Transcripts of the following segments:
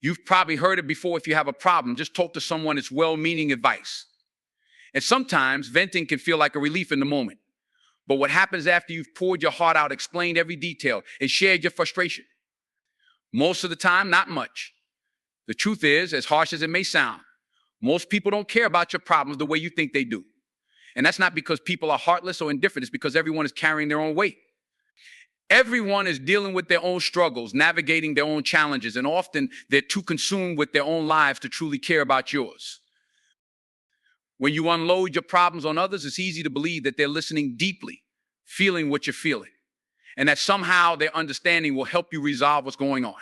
You've probably heard it before. If you have a problem, just talk to someone. It's well-meaning advice. And sometimes venting can feel like a relief in the moment. But what happens after you've poured your heart out, explained every detail, and shared your frustration? Most of the time, not much. The truth is, as harsh as it may sound, most people don't care about your problems the way you think they do. And that's not because people are heartless or indifferent. It's because everyone is carrying their own weight. Everyone is dealing with their own struggles, navigating their own challenges, and often they're too consumed with their own lives to truly care about yours. When you unload your problems on others, it's easy to believe that they're listening deeply, feeling what you're feeling, and that somehow their understanding will help you resolve what's going on.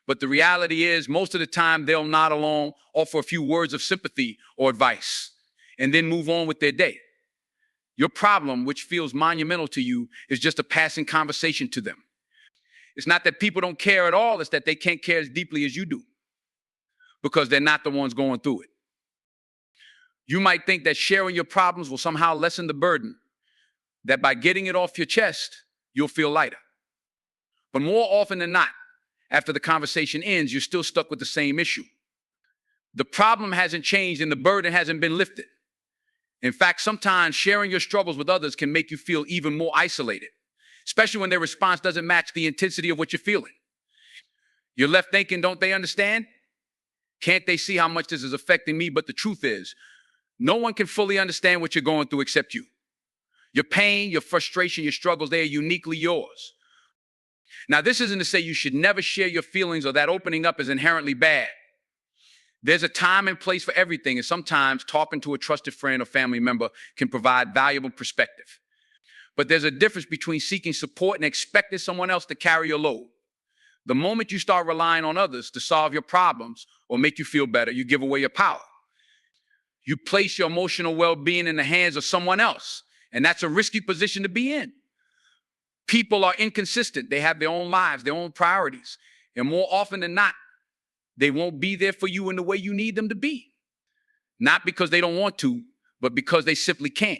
But the reality is, most of the time, they'll nod along, offer a few words of sympathy or advice, and then move on with their day. Your problem, which feels monumental to you, is just a passing conversation to them. It's not that people don't care at all, it's that they can't care as deeply as you do, because they're not the ones going through it. You might think that sharing your problems will somehow lessen the burden, that by getting it off your chest, you'll feel lighter. But more often than not, after the conversation ends, you're still stuck with the same issue. The problem hasn't changed and the burden hasn't been lifted. In fact, sometimes sharing your struggles with others can make you feel even more isolated, especially when their response doesn't match the intensity of what you're feeling. You're left thinking, don't they understand? Can't they see how much this is affecting me? But the truth is, no one can fully understand what you're going through except you. Your pain, your frustration, your struggles, they are uniquely yours. Now, this isn't to say you should never share your feelings or that opening up is inherently bad. There's a time and place for everything, and sometimes talking to a trusted friend or family member can provide valuable perspective. But there's a difference between seeking support and expecting someone else to carry your load. The moment you start relying on others to solve your problems or make you feel better, you give away your power. You place your emotional well-being in the hands of someone else, and that's a risky position to be in. People are inconsistent. They have their own lives, their own priorities. And more often than not, they won't be there for you in the way you need them to be. Not because they don't want to, but because they simply can't.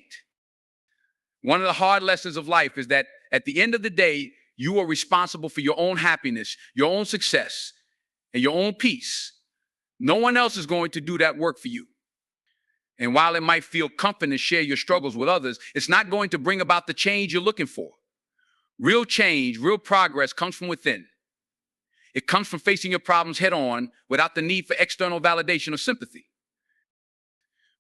One of the hard lessons of life is that at the end of the day, you are responsible for your own happiness, your own success, and your own peace. No one else is going to do that work for you. And while it might feel comforting to share your struggles with others, it's not going to bring about the change you're looking for. Real change, real progress comes from within. It comes from facing your problems head on without the need for external validation or sympathy.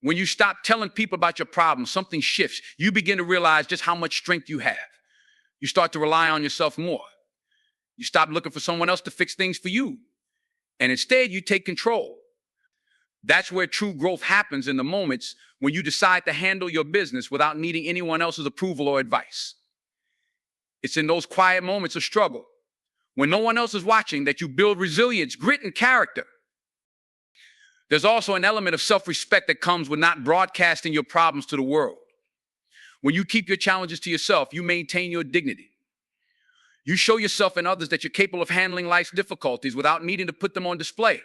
When you stop telling people about your problems, something shifts. You begin to realize just how much strength you have. You start to rely on yourself more. You stop looking for someone else to fix things for you. And instead, you take control. That's where true growth happens, in the moments when you decide to handle your business without needing anyone else's approval or advice. It's in those quiet moments of struggle, when no one else is watching, that you build resilience, grit, and character. There's also an element of self-respect that comes with not broadcasting your problems to the world. When you keep your challenges to yourself, you maintain your dignity. You show yourself and others that you're capable of handling life's difficulties without needing to put them on display.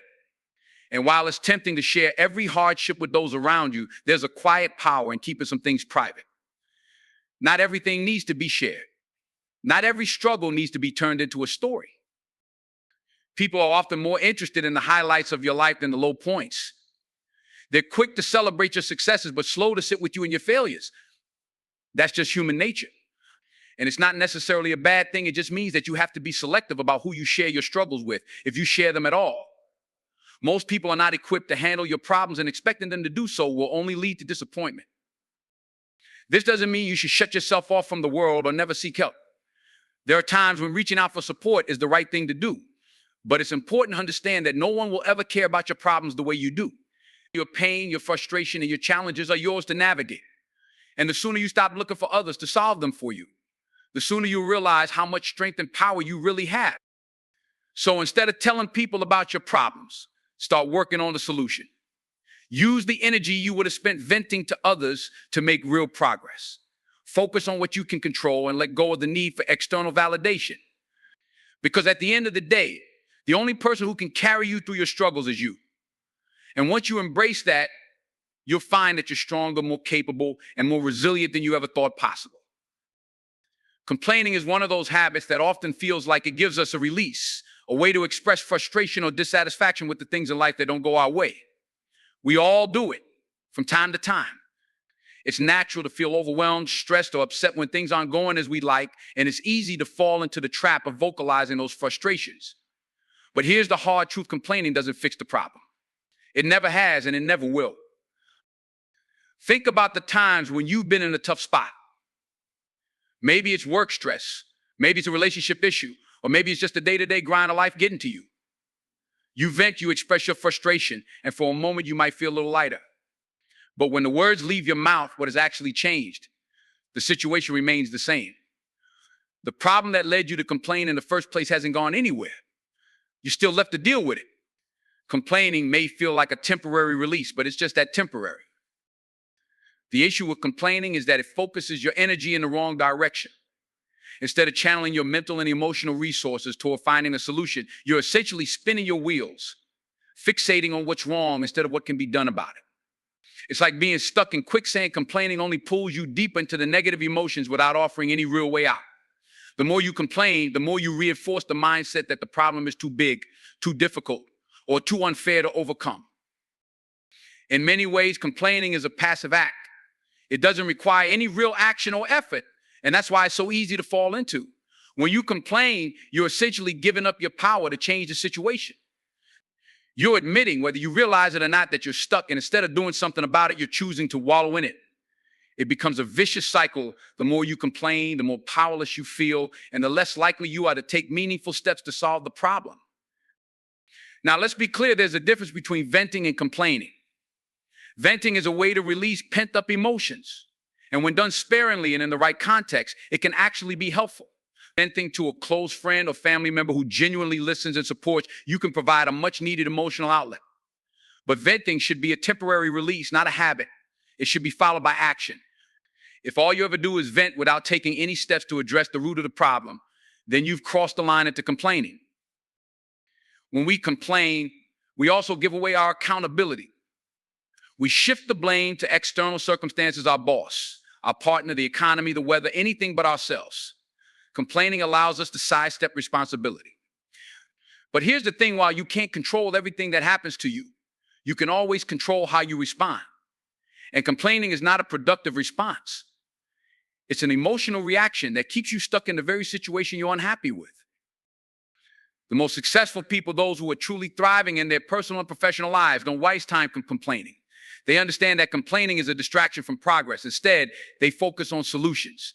And while it's tempting to share every hardship with those around you, there's a quiet power in keeping some things private. Not everything needs to be shared. Not every struggle needs to be turned into a story. People are often more interested in the highlights of your life than the low points. They're quick to celebrate your successes, but slow to sit with you in your failures. That's just human nature. And it's not necessarily a bad thing. It just means that you have to be selective about who you share your struggles with, if you share them at all. Most people are not equipped to handle your problems, and expecting them to do so will only lead to disappointment. This doesn't mean you should shut yourself off from the world or never seek help. There are times when reaching out for support is the right thing to do, but it's important to understand that no one will ever care about your problems the way you do. Your pain, your frustration, and your challenges are yours to navigate. And the sooner you stop looking for others to solve them for you, the sooner you realize how much strength and power you really have. So instead of telling people about your problems, start working on the solution. Use the energy you would have spent venting to others to make real progress. Focus on what you can control and let go of the need for external validation. Because at the end of the day, the only person who can carry you through your struggles is you. And once you embrace that, you'll find that you're stronger, more capable, and more resilient than you ever thought possible. Complaining is one of those habits that often feels like it gives us a release, a way to express frustration or dissatisfaction with the things in life that don't go our way. We all do it from time to time. It's natural to feel overwhelmed, stressed, or upset when things aren't going as we like, and it's easy to fall into the trap of vocalizing those frustrations. But here's the hard truth: complaining doesn't fix the problem. It never has, and it never will. Think about the times when you've been in a tough spot. Maybe it's work stress, maybe it's a relationship issue, or maybe it's just the day-to-day grind of life getting to you. You vent, you express your frustration, and for a moment you might feel a little lighter. But when the words leave your mouth, what has actually changed? The situation remains the same. The problem that led you to complain in the first place hasn't gone anywhere. You're still left to deal with it. Complaining may feel like a temporary release, but it's just that temporary. The issue with complaining is that it focuses your energy in the wrong direction. Instead of channeling your mental and emotional resources toward finding a solution, you're essentially spinning your wheels, fixating on what's wrong instead of what can be done about it. It's like being stuck in quicksand. Complaining only pulls you deeper into the negative emotions without offering any real way out. The more you complain, the more you reinforce the mindset that the problem is too big, too difficult, or too unfair to overcome. In many ways, complaining is a passive act. It doesn't require any real action or effort, and that's why it's so easy to fall into. When you complain, you're essentially giving up your power to change the situation. You're admitting, whether you realize it or not, that you're stuck, and instead of doing something about it, you're choosing to wallow in it. It becomes a vicious cycle. The more you complain, the more powerless you feel, and the less likely you are to take meaningful steps to solve the problem. Now, let's be clear, there's a difference between venting and complaining. Venting is a way to release pent-up emotions, and when done sparingly and in the right context, it can actually be helpful. Venting to a close friend or family member who genuinely listens and supports, you can provide a much-needed emotional outlet. But venting should be a temporary release, not a habit. It should be followed by action. If all you ever do is vent without taking any steps to address the root of the problem, then you've crossed the line into complaining. When we complain, we also give away our accountability. We shift the blame to external circumstances: our boss, our partner, the economy, the weather, anything but ourselves. Complaining allows us to sidestep responsibility. But here's the thing: while you can't control everything that happens to you, you can always control how you respond. And complaining is not a productive response. It's an emotional reaction that keeps you stuck in the very situation you're unhappy with. The most successful people, those who are truly thriving in their personal and professional lives, don't waste time complaining. They understand that complaining is a distraction from progress. Instead, they focus on solutions.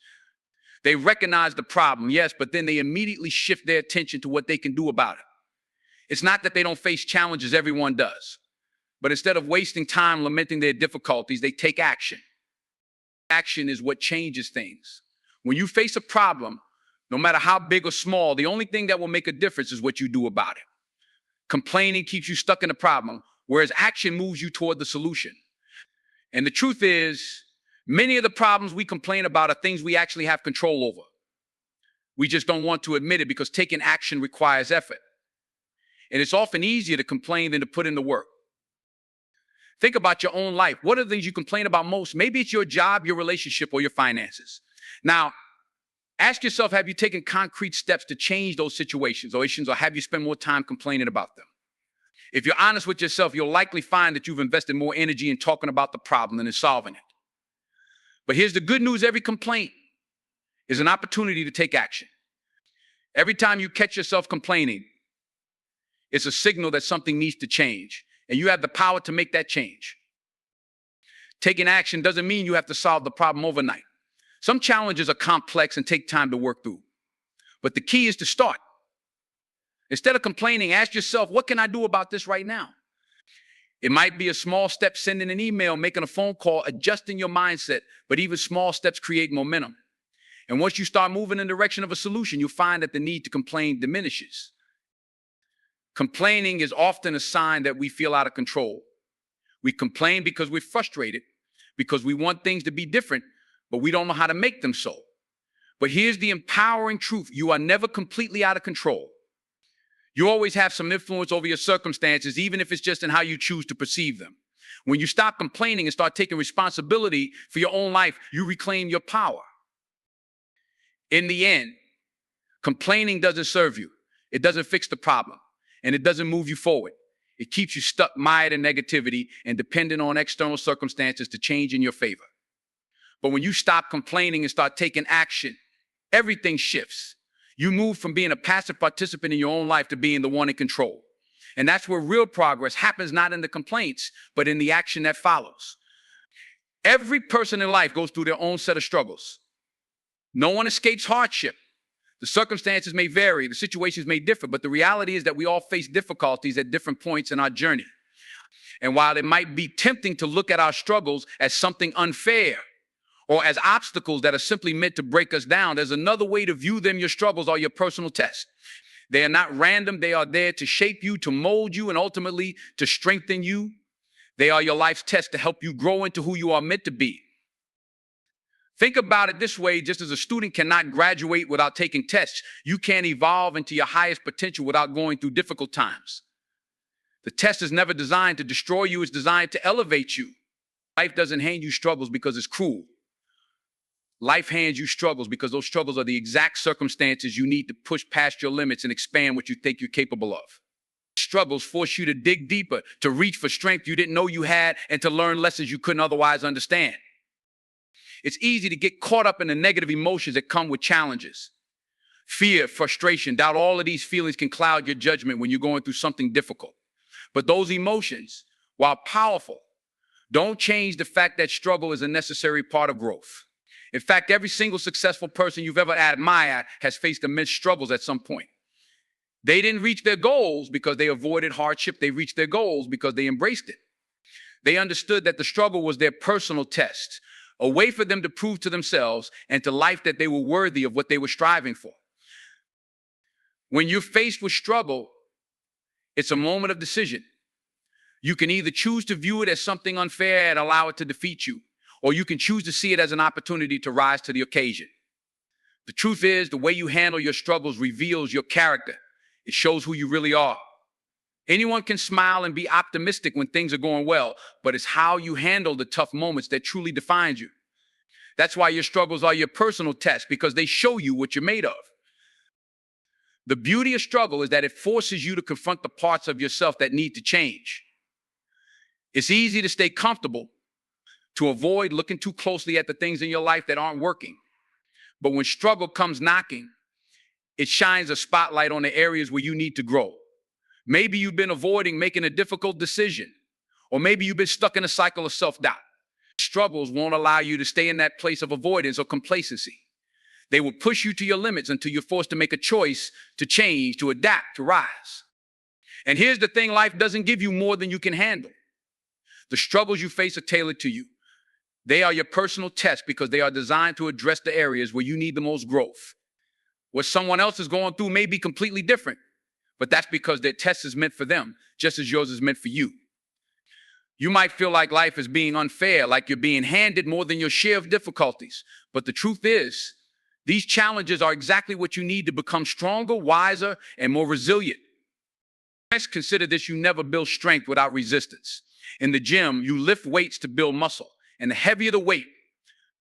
They recognize the problem, yes, but then they immediately shift their attention to what they can do about it. It's not that they don't face challenges, everyone does. But instead of wasting time lamenting their difficulties, they take action. Action is what changes things. When you face a problem, no matter how big or small, the only thing that will make a difference is what you do about it. Complaining keeps you stuck in the problem, whereas action moves you toward the solution. And the truth is, many of the problems we complain about are things we actually have control over. We just don't want to admit it because taking action requires effort. And it's often easier to complain than to put in the work. Think about your own life. What are the things you complain about most? Maybe it's your job, your relationship, or your finances. Now, ask yourself, have you taken concrete steps to change those situations or issues, or have you spent more time complaining about them? If you're honest with yourself, you'll likely find that you've invested more energy in talking about the problem than in solving it. But here's the good news: every complaint is an opportunity to take action. Every time you catch yourself complaining, it's a signal that something needs to change, and you have the power to make that change. Taking action doesn't mean you have to solve the problem overnight. Some challenges are complex and take time to work through. But the key is to start. Instead of complaining, ask yourself, what can I do about this right now? It might be a small step: sending an email, making a phone call, adjusting your mindset, but even small steps create momentum. And once you start moving in the direction of a solution, you'll find that the need to complain diminishes. Complaining is often a sign that we feel out of control. We complain because we're frustrated, because we want things to be different, but we don't know how to make them so. But here's the empowering truth: you are never completely out of control. You always have some influence over your circumstances, even if it's just in how you choose to perceive them. When you stop complaining and start taking responsibility for your own life, you reclaim your power. In the end, complaining doesn't serve you. It doesn't fix the problem, and it doesn't move you forward. It keeps you stuck mired in negativity and dependent on external circumstances to change in your favor. But when you stop complaining and start taking action, everything shifts. You move from being a passive participant in your own life to being the one in control. And that's where real progress happens, not in the complaints, but in the action that follows. Every person in life goes through their own set of struggles. No one escapes hardship. The circumstances may vary, the situations may differ, but the reality is that we all face difficulties at different points in our journey. And while it might be tempting to look at our struggles as something unfair or as obstacles that are simply meant to break us down, there's another way to view them. Your struggles are your personal test. They are not random. They are there to shape you, to mold you, and ultimately to strengthen you. They are your life's test to help you grow into who you are meant to be. Think about it this way: just as a student cannot graduate without taking tests, you can't evolve into your highest potential without going through difficult times. The test is never designed to destroy you, it's designed to elevate you. Life doesn't hand you struggles because it's cruel. Life hands you struggles because those struggles are the exact circumstances you need to push past your limits and expand what you think you're capable of. Struggles force you to dig deeper, to reach for strength you didn't know you had, and to learn lessons you couldn't otherwise understand. It's easy to get caught up in the negative emotions that come with challenges. Fear, frustration, doubt, all of these feelings can cloud your judgment when you're going through something difficult. But those emotions, while powerful, don't change the fact that struggle is a necessary part of growth. In fact, every single successful person you've ever admired has faced immense struggles at some point. They didn't reach their goals because they avoided hardship. They reached their goals because they embraced it. They understood that the struggle was their personal test, a way for them to prove to themselves and to life that they were worthy of what they were striving for. When you're faced with struggle, it's a moment of decision. You can either choose to view it as something unfair and allow it to defeat you, or you can choose to see it as an opportunity to rise to the occasion. The truth is, the way you handle your struggles reveals your character. It shows who you really are. Anyone can smile and be optimistic when things are going well, but it's how you handle the tough moments that truly defines you. That's why your struggles are your personal test, because they show you what you're made of. The beauty of struggle is that it forces you to confront the parts of yourself that need to change. It's easy to stay comfortable, to avoid looking too closely at the things in your life that aren't working. But when struggle comes knocking, it shines a spotlight on the areas where you need to grow. Maybe you've been avoiding making a difficult decision, or maybe you've been stuck in a cycle of self-doubt. Struggles won't allow you to stay in that place of avoidance or complacency. They will push you to your limits until you're forced to make a choice to change, to adapt, to rise. And here's the thing: life doesn't give you more than you can handle. The struggles you face are tailored to you. They are your personal test because they are designed to address the areas where you need the most growth. What someone else is going through may be completely different, but that's because their test is meant for them, just as yours is meant for you. You might feel like life is being unfair, like you're being handed more than your share of difficulties. But the truth is, these challenges are exactly what you need to become stronger, wiser, and more resilient. Next, consider this: you never build strength without resistance. In the gym, you lift weights to build muscle, and the heavier the weight,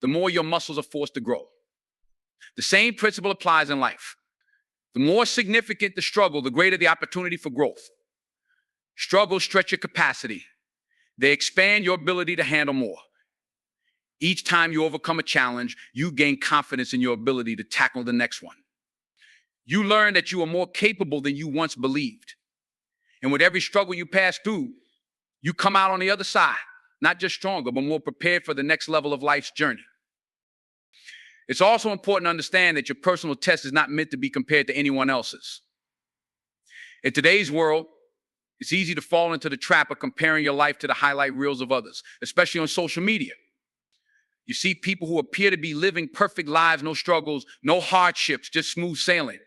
the more your muscles are forced to grow. The same principle applies in life. The more significant the struggle, the greater the opportunity for growth. Struggles stretch your capacity. They expand your ability to handle more. Each time you overcome a challenge, you gain confidence in your ability to tackle the next one. You learn that you are more capable than you once believed. And with every struggle you pass through, you come out on the other side, not just stronger, but more prepared for the next level of life's journey. It's also important to understand that your personal test is not meant to be compared to anyone else's. In today's world, it's easy to fall into the trap of comparing your life to the highlight reels of others, especially on social media. You see people who appear to be living perfect lives, no struggles, no hardships, just smooth sailing.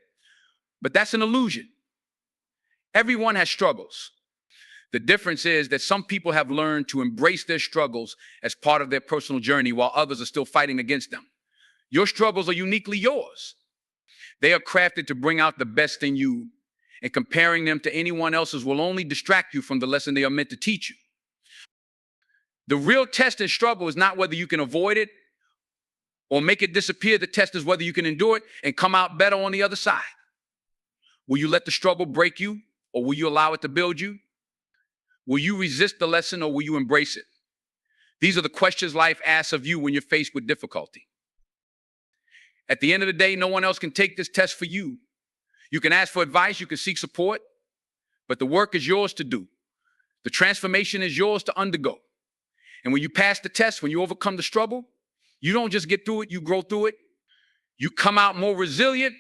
But that's an illusion. Everyone has struggles. The difference is that some people have learned to embrace their struggles as part of their personal journey, while others are still fighting against them. Your struggles are uniquely yours. They are crafted to bring out the best in you, and comparing them to anyone else's will only distract you from the lesson they are meant to teach you. The real test in struggle is not whether you can avoid it or make it disappear. The test is whether you can endure it and come out better on the other side. Will you let the struggle break you, or will you allow it to build you? Will you resist the lesson, or will you embrace it? These are the questions life asks of you when you're faced with difficulty. At the end of the day, no one else can take this test for you. You can ask for advice, you can seek support, but the work is yours to do. The transformation is yours to undergo. And when you pass the test, when you overcome the struggle, you don't just get through it, you grow through it. You come out more resilient,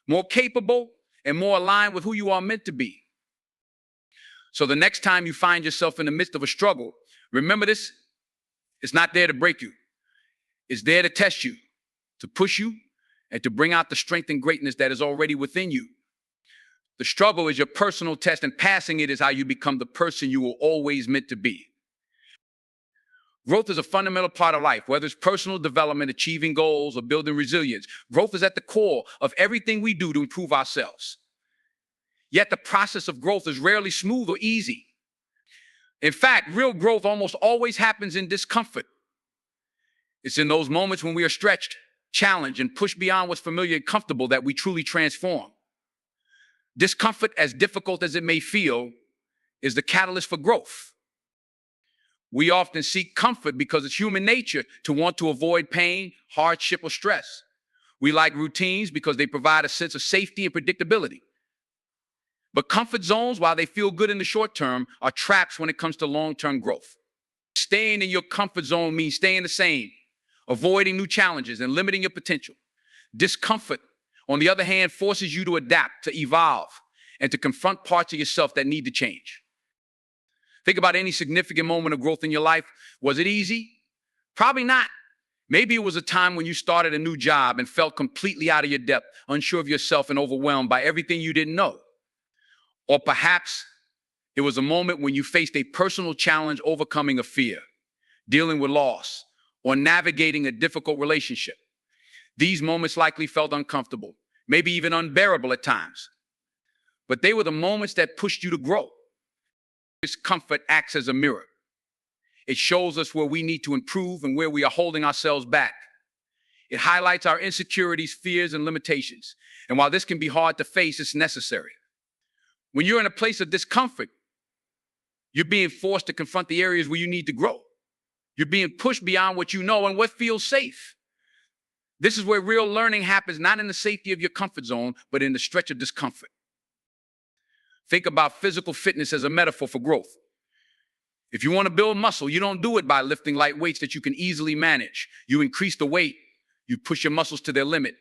more capable, and more aligned with who you are meant to be. So the next time you find yourself in the midst of a struggle, remember this, it's not there to break you. It's there to test you, to push you, and to bring out the strength and greatness that is already within you. The struggle is your personal test, and passing it is how you become the person you were always meant to be. Growth is a fundamental part of life, whether it's personal development, achieving goals, or building resilience. Growth is at the core of everything we do to improve ourselves. Yet the process of growth is rarely smooth or easy. In fact, real growth almost always happens in discomfort. It's in those moments when we are stretched, challenged, and pushed beyond what's familiar and comfortable that we truly transform. Discomfort, as difficult as it may feel, is the catalyst for growth. We often seek comfort because it's human nature to want to avoid pain, hardship, or stress. We like routines because they provide a sense of safety and predictability. But comfort zones, while they feel good in the short term, are traps when it comes to long-term growth. Staying in your comfort zone means staying the same, avoiding new challenges, and limiting your potential. Discomfort, on the other hand, forces you to adapt, to evolve, and to confront parts of yourself that need to change. Think about any significant moment of growth in your life. Was it easy? Probably not. Maybe it was a time when you started a new job and felt completely out of your depth, unsure of yourself and overwhelmed by everything you didn't know. Or perhaps it was a moment when you faced a personal challenge, overcoming a fear, dealing with loss, or navigating a difficult relationship. These moments likely felt uncomfortable, maybe even unbearable at times. But they were the moments that pushed you to grow. Discomfort acts as a mirror. It shows us where we need to improve and where we are holding ourselves back. It highlights our insecurities, fears, and limitations. And while this can be hard to face, it's necessary. When you're in a place of discomfort, you're being forced to confront the areas where you need to grow. You're being pushed beyond what you know and what feels safe. This is where real learning happens, not in the safety of your comfort zone, but in the stretch of discomfort. Think about physical fitness as a metaphor for growth. If you want to build muscle, you don't do it by lifting light weights that you can easily manage. You increase the weight, you push your muscles to their limit.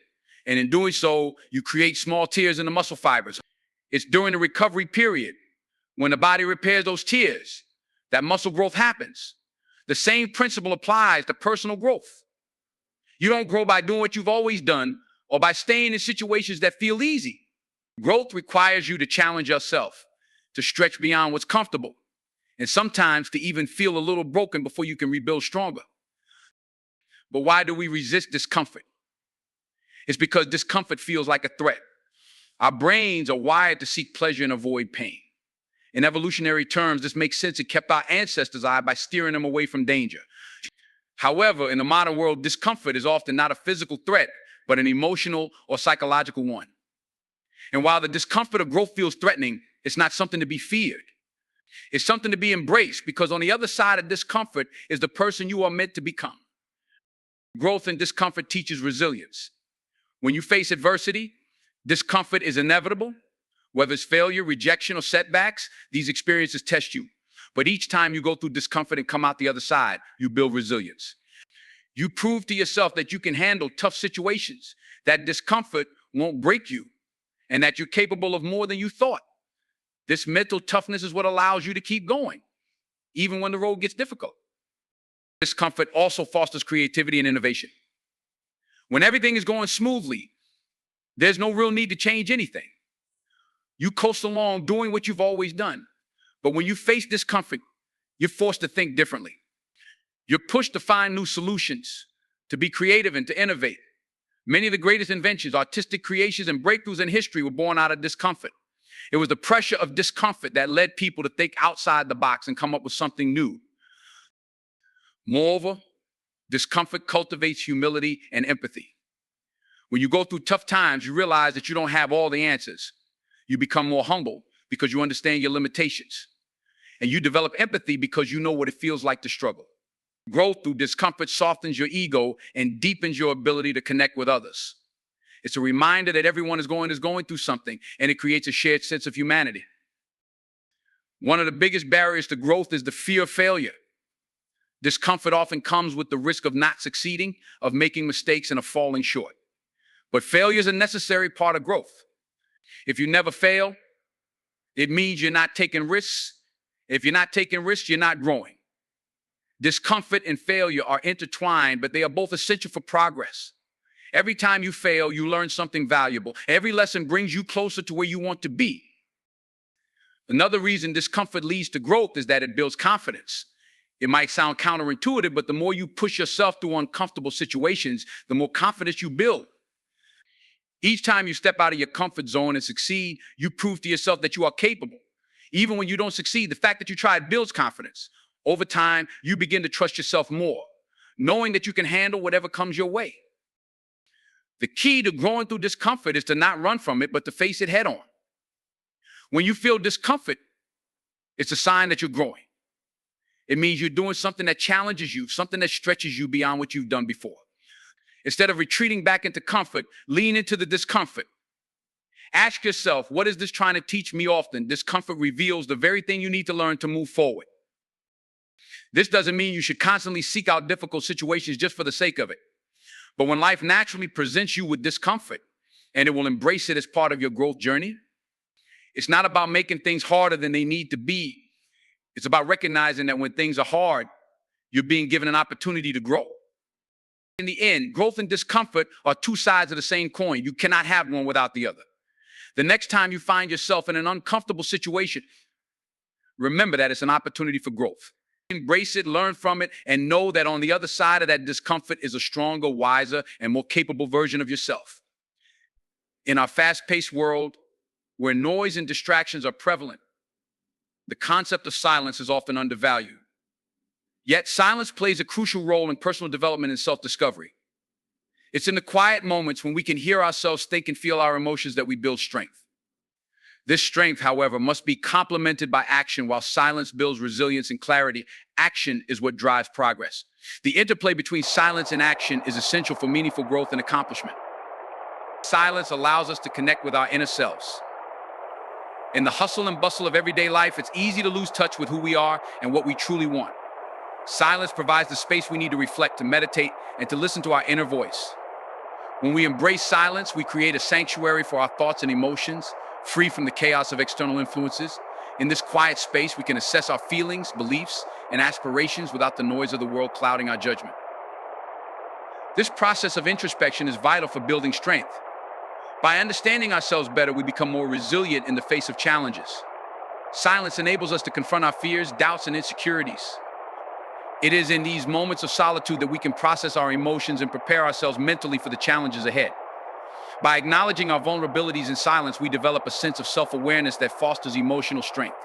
And in doing so, you create small tears in the muscle fibers. It's during the recovery period, when the body repairs those tears, that muscle growth happens. The same principle applies to personal growth. You don't grow by doing what you've always done or by staying in situations that feel easy. Growth requires you to challenge yourself, to stretch beyond what's comfortable, and sometimes to even feel a little broken before you can rebuild stronger. But why do we resist discomfort? It's because discomfort feels like a threat. Our brains are wired to seek pleasure and avoid pain. In evolutionary terms, this makes sense. It kept our ancestors alive by steering them away from danger. However, in the modern world, discomfort is often not a physical threat, but an emotional or psychological one. And while the discomfort of growth feels threatening, it's not something to be feared. It's something to be embraced, because on the other side of discomfort is the person you are meant to become. Growth and discomfort teaches resilience. When you face adversity, discomfort is inevitable. Whether it's failure, rejection, or setbacks, these experiences test you. But each time you go through discomfort and come out the other side, you build resilience. You prove to yourself that you can handle tough situations, that discomfort won't break you, and that you're capable of more than you thought. This mental toughness is what allows you to keep going, even when the road gets difficult. Discomfort also fosters creativity and innovation. When everything is going smoothly, there's no real need to change anything. You coast along doing what you've always done. But when you face discomfort, you're forced to think differently. You're pushed to find new solutions, to be creative and to innovate. Many of the greatest inventions, artistic creations, and breakthroughs in history were born out of discomfort. It was the pressure of discomfort that led people to think outside the box and come up with something new. Moreover, discomfort cultivates humility and empathy. When you go through tough times, you realize that you don't have all the answers. You become more humble because you understand your limitations. And you develop empathy because you know what it feels like to struggle. Growth through discomfort softens your ego and deepens your ability to connect with others. It's a reminder that everyone is going through something, and it creates a shared sense of humanity. One of the biggest barriers to growth is the fear of failure. Discomfort often comes with the risk of not succeeding, of making mistakes, and of falling short. But failure is a necessary part of growth. If you never fail, it means you're not taking risks. If you're not taking risks, you're not growing. Discomfort and failure are intertwined, but they are both essential for progress. Every time you fail, you learn something valuable. Every lesson brings you closer to where you want to be. Another reason discomfort leads to growth is that it builds confidence. It might sound counterintuitive, but the more you push yourself through uncomfortable situations, the more confidence you build. Each time you step out of your comfort zone and succeed, you prove to yourself that you are capable. Even when you don't succeed, the fact that you tried builds confidence. Over time, you begin to trust yourself more, knowing that you can handle whatever comes your way. The key to growing through discomfort is to not run from it, but to face it head on. When you feel discomfort, it's a sign that you're growing. It means you're doing something that challenges you, something that stretches you beyond what you've done before. Instead of retreating back into comfort, lean into the discomfort. Ask yourself, what is this trying to teach me? Often, discomfort reveals the very thing you need to learn to move forward. This doesn't mean you should constantly seek out difficult situations just for the sake of it. But when life naturally presents you with discomfort, and it will embrace it as part of your growth journey, it's not about making things harder than they need to be. It's about recognizing that when things are hard, you're being given an opportunity to grow. In the end, growth and discomfort are two sides of the same coin. You cannot have one without the other. The next time you find yourself in an uncomfortable situation, remember that it's an opportunity for growth. Embrace it, learn from it, and know that on the other side of that discomfort is a stronger, wiser, and more capable version of yourself. In our fast-paced world, where noise and distractions are prevalent, the concept of silence is often undervalued. Yet silence plays a crucial role in personal development and self-discovery. It's in the quiet moments when we can hear ourselves think and feel our emotions that we build strength. This strength, however, must be complemented by action. While silence builds resilience and clarity, action is what drives progress. The interplay between silence and action is essential for meaningful growth and accomplishment. Silence allows us to connect with our inner selves. In the hustle and bustle of everyday life, it's easy to lose touch with who we are and what we truly want. Silence provides the space we need to reflect, to meditate, and to listen to our inner voice. When we embrace silence, we create a sanctuary for our thoughts and emotions, free from the chaos of external influences. In this quiet space, we can assess our feelings, beliefs, and aspirations without the noise of the world clouding our judgment. This process of introspection is vital for building strength. By understanding ourselves better, we become more resilient in the face of challenges. Silence enables us to confront our fears, doubts, and insecurities. It is in these moments of solitude that we can process our emotions and prepare ourselves mentally for the challenges ahead. By acknowledging our vulnerabilities in silence, we develop a sense of self-awareness that fosters emotional strength.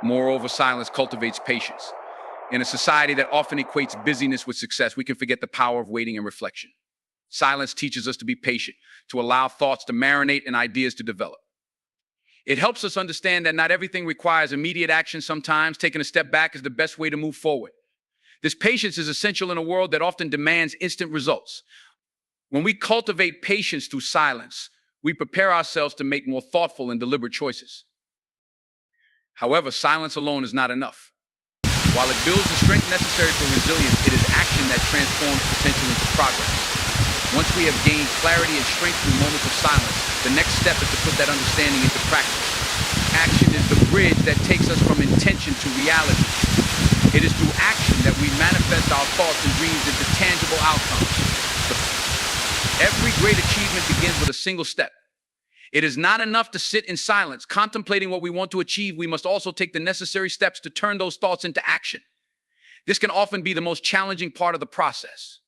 Moreover, silence cultivates patience. In a society that often equates busyness with success, we can forget the power of waiting and reflection. Silence teaches us to be patient, to allow thoughts to marinate and ideas to develop. It helps us understand that not everything requires immediate action. Sometimes taking a step back is the best way to move forward. This patience is essential in a world that often demands instant results. When we cultivate patience through silence, we prepare ourselves to make more thoughtful and deliberate choices. However, silence alone is not enough. While it builds the strength necessary for resilience, it is action that transforms potential into progress. Once we have gained clarity and strength through moments of silence, the next step is to put that understanding into practice. Action is the bridge that takes us from intention to reality. It is through action that we manifest our thoughts and dreams into tangible outcomes. Every great achievement begins with a single step. It is not enough to sit in silence, contemplating what we want to achieve. We must also take the necessary steps to turn those thoughts into action. This can often be the most challenging part of the process.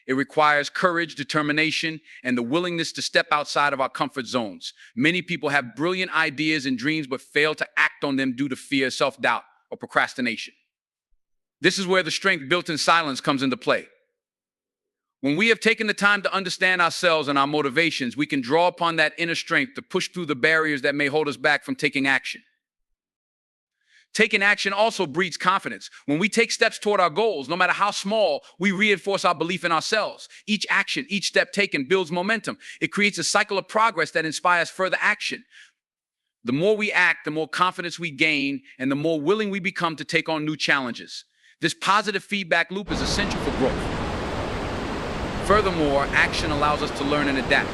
It requires courage, determination, and the willingness to step outside of our comfort zones. Many people have brilliant ideas and dreams, but fail to act on them due to fear, self-doubt, or procrastination. This is where the strength built in silence comes into play. When we have taken the time to understand ourselves and our motivations, we can draw upon that inner strength to push through the barriers that may hold us back from taking action. Taking action also breeds confidence. When we take steps toward our goals, no matter how small, we reinforce our belief in ourselves. Each action, each step taken builds momentum. It creates a cycle of progress that inspires further action. The more we act, the more confidence we gain, and the more willing we become to take on new challenges. This positive feedback loop is essential for growth. Furthermore, action allows us to learn and adapt.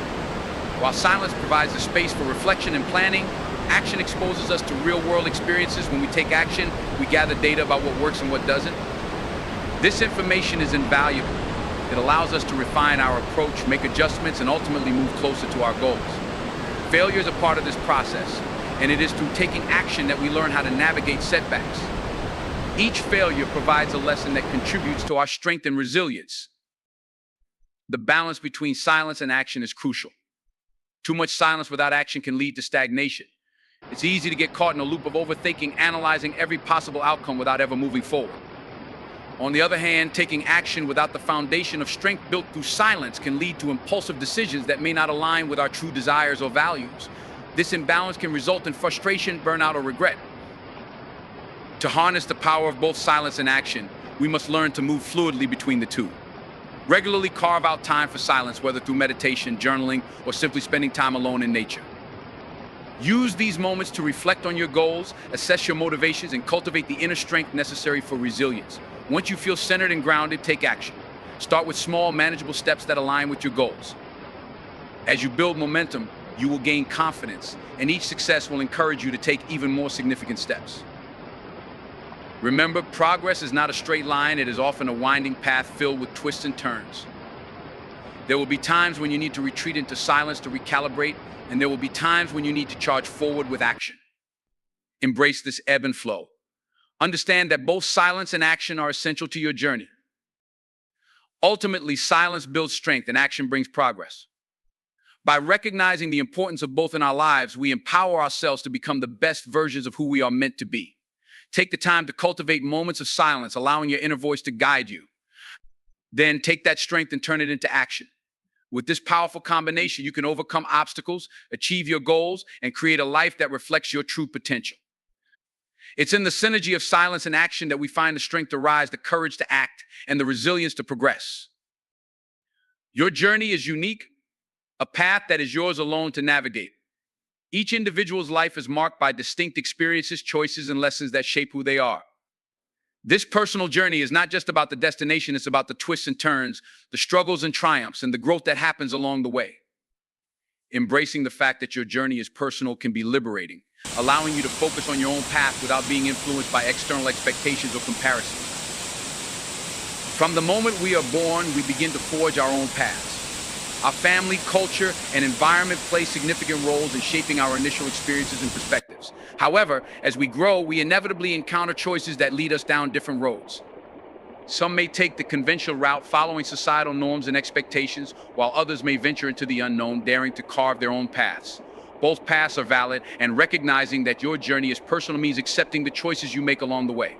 While silence provides a space for reflection and planning, action exposes us to real-world experiences. When we take action, we gather data about what works and what doesn't. This information is invaluable. It allows us to refine our approach, make adjustments, and ultimately move closer to our goals. Failure is a part of this process, and it is through taking action that we learn how to navigate setbacks. Each failure provides a lesson that contributes to our strength and resilience. The balance between silence and action is crucial. Too much silence without action can lead to stagnation. It's easy to get caught in a loop of overthinking, analyzing every possible outcome without ever moving forward. On the other hand, taking action without the foundation of strength built through silence can lead to impulsive decisions that may not align with our true desires or values. This imbalance can result in frustration, burnout, or regret. To harness the power of both silence and action, we must learn to move fluidly between the two. Regularly carve out time for silence, whether through meditation, journaling, or simply spending time alone in nature. Use these moments to reflect on your goals, assess your motivations, and cultivate the inner strength necessary for resilience. Once you feel centered and grounded, take action. Start with small, manageable steps that align with your goals. As you build momentum, you will gain confidence, and each success will encourage you to take even more significant steps. Remember, progress is not a straight line. It is often a winding path filled with twists and turns. There will be times when you need to retreat into silence to recalibrate, and there will be times when you need to charge forward with action. Embrace this ebb and flow. Understand that both silence and action are essential to your journey. Ultimately, silence builds strength and action brings progress. By recognizing the importance of both in our lives, we empower ourselves to become the best versions of who we are meant to be. Take the time to cultivate moments of silence, allowing your inner voice to guide you. Then take that strength and turn it into action. With this powerful combination, you can overcome obstacles, achieve your goals, and create a life that reflects your true potential. It's in the synergy of silence and action that we find the strength to rise, the courage to act, and the resilience to progress. Your journey is unique, a path that is yours alone to navigate. Each individual's life is marked by distinct experiences, choices, and lessons that shape who they are. This personal journey is not just about the destination, it's about the twists and turns, the struggles and triumphs, and the growth that happens along the way. Embracing the fact that your journey is personal can be liberating, allowing you to focus on your own path without being influenced by external expectations or comparisons. From the moment we are born, we begin to forge our own paths. Our family, culture, and environment play significant roles in shaping our initial experiences and perspectives. However, as we grow, we inevitably encounter choices that lead us down different roads. Some may take the conventional route, following societal norms and expectations, while others may venture into the unknown, daring to carve their own paths. Both paths are valid, and recognizing that your journey is personal means accepting the choices you make along the way.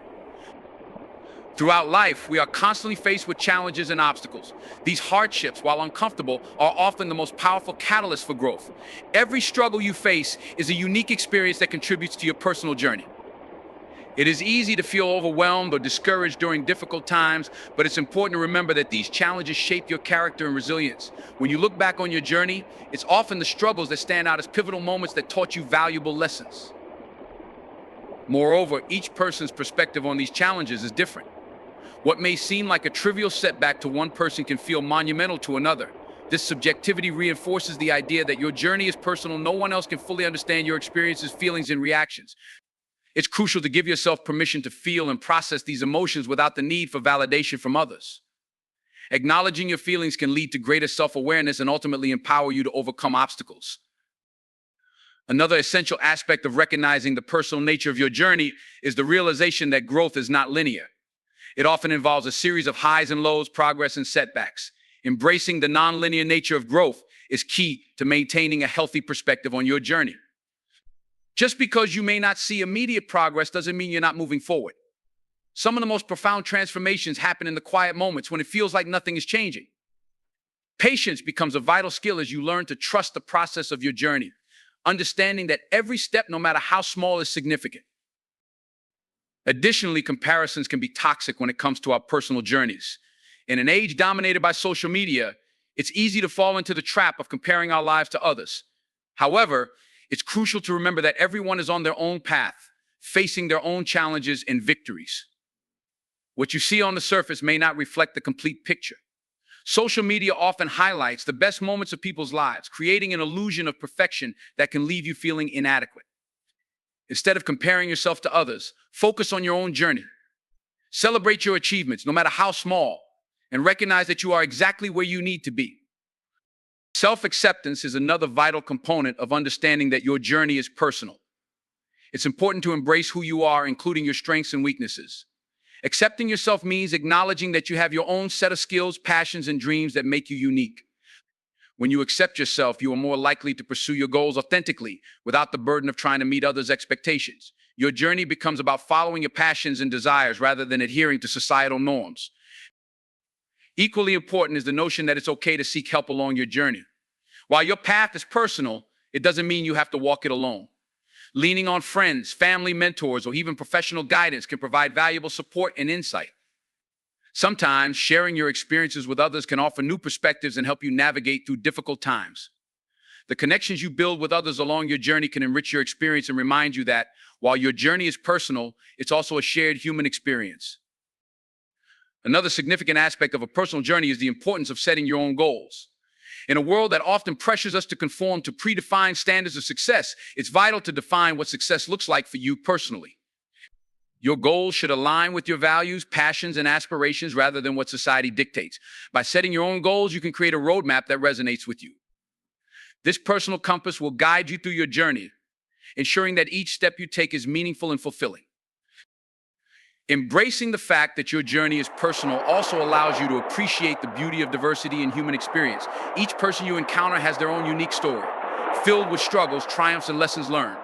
Throughout life, we are constantly faced with challenges and obstacles. These hardships, while uncomfortable, are often the most powerful catalysts for growth. Every struggle you face is a unique experience that contributes to your personal journey. It is easy to feel overwhelmed or discouraged during difficult times, but it's important to remember that these challenges shape your character and resilience. When you look back on your journey, it's often the struggles that stand out as pivotal moments that taught you valuable lessons. Moreover, each person's perspective on these challenges is different. What may seem like a trivial setback to one person can feel monumental to another. This subjectivity reinforces the idea that your journey is personal. No one else can fully understand your experiences, feelings, and reactions. It's crucial to give yourself permission to feel and process these emotions without the need for validation from others. Acknowledging your feelings can lead to greater self-awareness and ultimately empower you to overcome obstacles. Another essential aspect of recognizing the personal nature of your journey is the realization that growth is not linear. It often involves a series of highs and lows, progress and setbacks. Embracing the nonlinear nature of growth is key to maintaining a healthy perspective on your journey. Just because you may not see immediate progress doesn't mean you're not moving forward. Some of the most profound transformations happen in the quiet moments when it feels like nothing is changing. Patience becomes a vital skill as you learn to trust the process of your journey, understanding that every step, no matter how small, is significant. Additionally, comparisons can be toxic when it comes to our personal journeys. In an age dominated by social media, it's easy to fall into the trap of comparing our lives to others. However, it's crucial to remember that everyone is on their own path, facing their own challenges and victories. What you see on the surface may not reflect the complete picture. Social media often highlights the best moments of people's lives, creating an illusion of perfection that can leave you feeling inadequate. Instead of comparing yourself to others, focus on your own journey. Celebrate your achievements, no matter how small, and recognize that you are exactly where you need to be. Self-acceptance is another vital component of understanding that your journey is personal. It's important to embrace who you are, including your strengths and weaknesses. Accepting yourself means acknowledging that you have your own set of skills, passions, and dreams that make you unique. When you accept yourself, you are more likely to pursue your goals authentically without the burden of trying to meet others' expectations. Your journey becomes about following your passions and desires rather than adhering to societal norms. Equally important is the notion that it's okay to seek help along your journey. While your path is personal, it doesn't mean you have to walk it alone. Leaning on friends, family mentors, or even professional guidance can provide valuable support and insight. Sometimes sharing your experiences with others can offer new perspectives and help you navigate through difficult times. The connections you build with others along your journey can enrich your experience and remind you that while your journey is personal, it's also a shared human experience. Another significant aspect of a personal journey is the importance of setting your own goals. In a world that often pressures us to conform to predefined standards of success, it's vital to define what success looks like for you personally. Your goals should align with your values, passions, and aspirations rather than what society dictates. By setting your own goals, you can create a roadmap that resonates with you. This personal compass will guide you through your journey, ensuring that each step you take is meaningful and fulfilling. Embracing the fact that your journey is personal also allows you to appreciate the beauty of diversity in human experience. Each person you encounter has their own unique story, filled with struggles, triumphs, and lessons learned.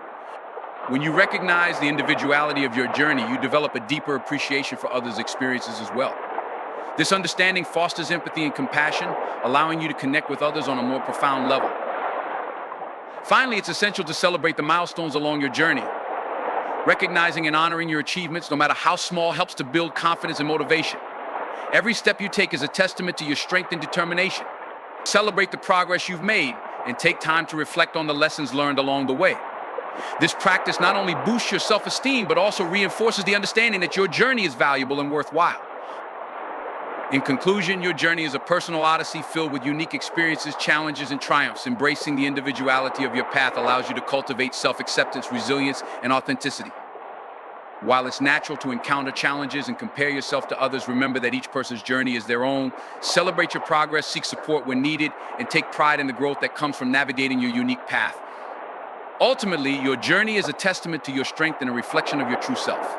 When you recognize the individuality of your journey, you develop a deeper appreciation for others' experiences as well. This understanding fosters empathy and compassion, allowing you to connect with others on a more profound level. Finally, it's essential to celebrate the milestones along your journey. Recognizing and honoring your achievements, no matter how small, helps to build confidence and motivation. Every step you take is a testament to your strength and determination. Celebrate the progress you've made and take time to reflect on the lessons learned along the way. This practice not only boosts your self-esteem, but also reinforces the understanding that your journey is valuable and worthwhile. In conclusion, your journey is a personal odyssey filled with unique experiences, challenges, and triumphs. Embracing the individuality of your path allows you to cultivate self-acceptance, resilience, and authenticity. While it's natural to encounter challenges and compare yourself to others, remember that each person's journey is their own. Celebrate your progress, seek support when needed, and take pride in the growth that comes from navigating your unique path. Ultimately, your journey is a testament to your strength and a reflection of your true self.